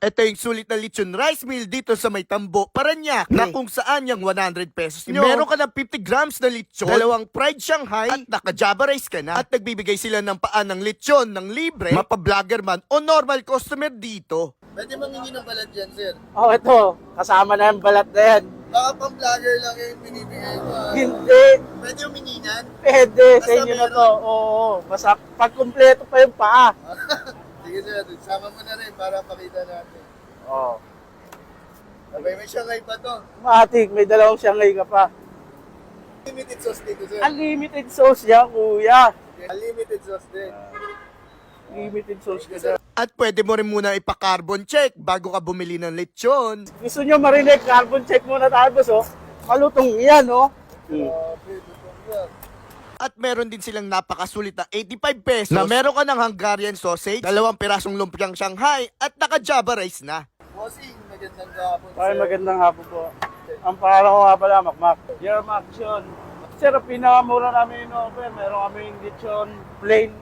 Ito yung sulit na lechon rice meal dito sa May Tambo, Parañaque, na kung saan yung 100 pesos nyo, meron ka ng 50 grams na lechon, dalawang fried Shanghai, at naka-Java rice ka na. At nagbibigay sila ng paan ng lechon ng libre, mapa-vlogger man o normal customer dito. Pwede mangingi ng balat dyan, sir. Oh, ito. Kasama na yung balat na yan. Baka pang vlogger lang yung binibigay mo. Hindi. Pwede humingi niyan? Pwede. Sa Basta inyo na meron. to. Oo. Basta pag kumpleto pa yung paa. Sige, sir. Sama mo na rin para makita natin. Oo. Sabay, may Shanghai pa to. Matik. May dalawang Shanghai ka pa. Unlimited sauce dito, sir. Unlimited sauce yan, kuya. Unlimited sauce din. Unlimited sauce ka dyan. At pwede mo rin muna ipa-carbon check bago ka bumili ng lechon. Gusto nyo marinig, carbon check muna tayo, boss, oh. Malutong yan, oh. Grabe, lutong yan. At meron din silang napakasulit na 85 pesos na meron ka ng Hungarian sausage, dalawang pirasong lumpiang Shanghai, at naka-Java rice na. Bossing, magandang gapon, sir. Ay, magandang hapon po. Ang pangalan ko nga pala, Macmac. Dear Maction. Sir, ang pinakamura namin in-offer, meron kami yung lechon, plain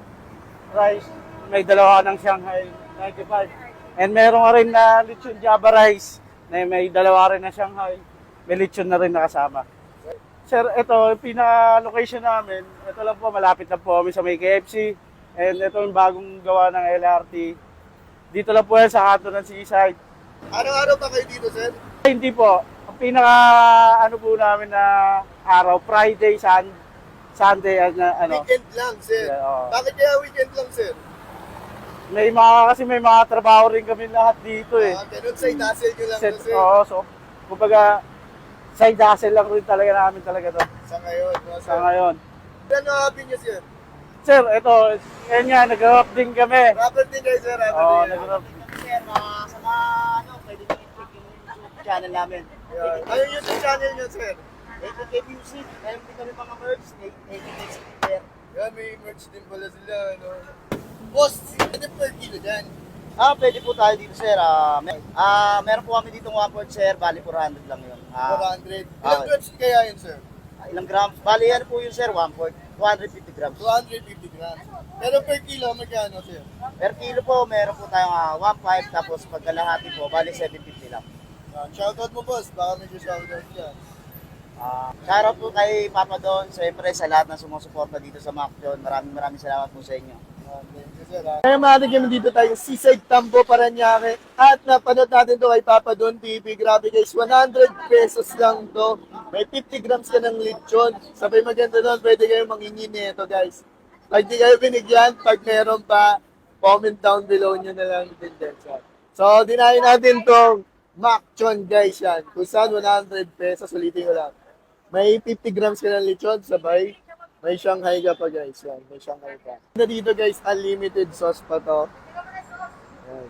rice, may dalawa ng Shanghai, 95. And meron ka rin na lechon Java rice, na may dalawa rin na Shanghai, may lechon na rin nakasama. Sir, ito, yung pinaka-location namin, ito lang po, malapit lang po kami sa may KFC. And ito yung bagong gawa ng LRT. Dito lang po yan sa kanto ng Seaside. Araw-araw pa kayo dito, sir? Hindi po. Ang pinaka ano po namin na araw, Friday, Sunday, ano. Weekend lang, sir. Yeah, oo. Bakit kaya weekend lang, sir? Kasi may mga trabaho rin kami lahat dito eh. Ganun sa itasel nyo lang Set, to, sir. oo, so, kumbaga, side hustle lang rin talaga namin talaga to. Sa ngayon, no, sir. Sa ngayon. Ano happy nyo, sir? Sir, ito, yan nga, nag-rap din kami. Rapper din kayo, sir. Rapper Oo, din. nag-rap. Sir, sa mga pwede nyo i-click yung YouTube channel namin. Yan. Ano yung YouTube channel nyo, sir? AKK Music, meron din kami mga merch, AKK Speaker. Yan, may merch din pala sila, ano. Boss, ano per kilo dyan? Pwede po tayo dito, sir. Meron po kami dito 1 sir, bali 400 lang yun. 400. Ilang grams kaya yun, sir? Ilang grams? Bali yan po yun, sir, 250 grams. 250 grams. Pero per kilo, magkano, sir? Per kilo po, meron po tayong 1.5, tapos pagkalahati po, bali 750 lang. Shoutout mo, boss. Baka medyo shoutout yan. Shoutout po kay Papa Don, siyempre sa lahat ng sumusuporta dito sa Maction. Maraming salamat po sa inyo. Thank you, sir. Kaya mga dito tayo, Seaside Tambo, Parañaque. At napanood natin to kay Papa Don TV. Grabe guys, 100 pesos lang to. May 50 grams ka ng lechon. Sabay maganda doon, pwede kayo mangingi nito guys. Pag di kayo binigyan, pag meron pa, comment down below nyo na lang din din. So, dinahin natin tong Maction guys yan. Kung saan 100 pesos, ulitin ko lang. May 50 grams ka ng lechon, sabay. May Shanghai ka pa guys. Yan, may Shanghai pa. Dito guys, unlimited sauce pa to. Yan.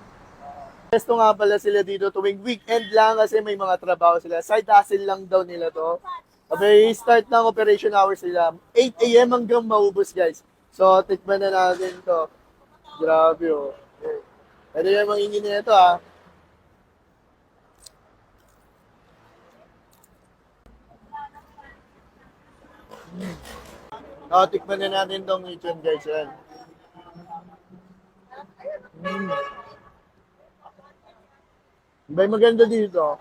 Pesto nga pala sila dito tuwing weekend lang kasi may mga trabaho sila. Side hustle lang daw nila to. Sabay, start ng operation hours sila. 8 a.m. hanggang maubos guys. So, tikman na natin to. Grabe oh. Okay. Pwede yung mangingi nito ah. Tikman na natin tong lechon guys. Yan. May maganda dito.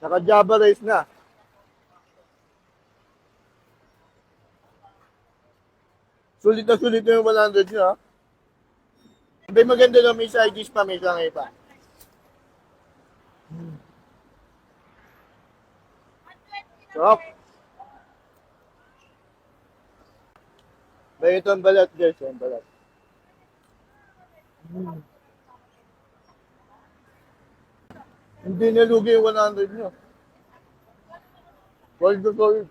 Naka-Java rice na. Sulit na yung 100 nyo ha. May maganda na may side dish pa, may sangay pa. Sarap. May ito ang balat guys, ang balat. Hindi nalugi yung 100 nyo. Gold to gold.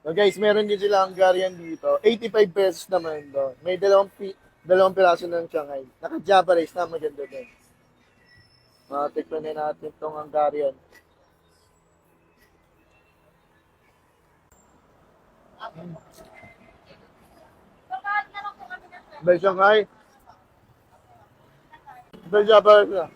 So guys, meron din sila Hungarian dito. 85 pesos naman doon. May dalawang piraso ng Shanghai. Naka-Java rice na maganda din. Tikman na natin itong Hungarian. May Shanghai. May Java rice na.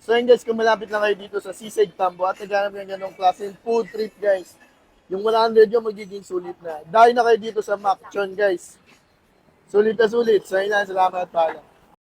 So yun guys, kung malapit lang kayo dito sa Seaside Tambo at naghanap ng ganong klaseng food trip guys, yung 100 yung magiging sulit na. Dahil na kayo dito sa Maction guys. Sulit na sulit. So yun lang, salamat pala.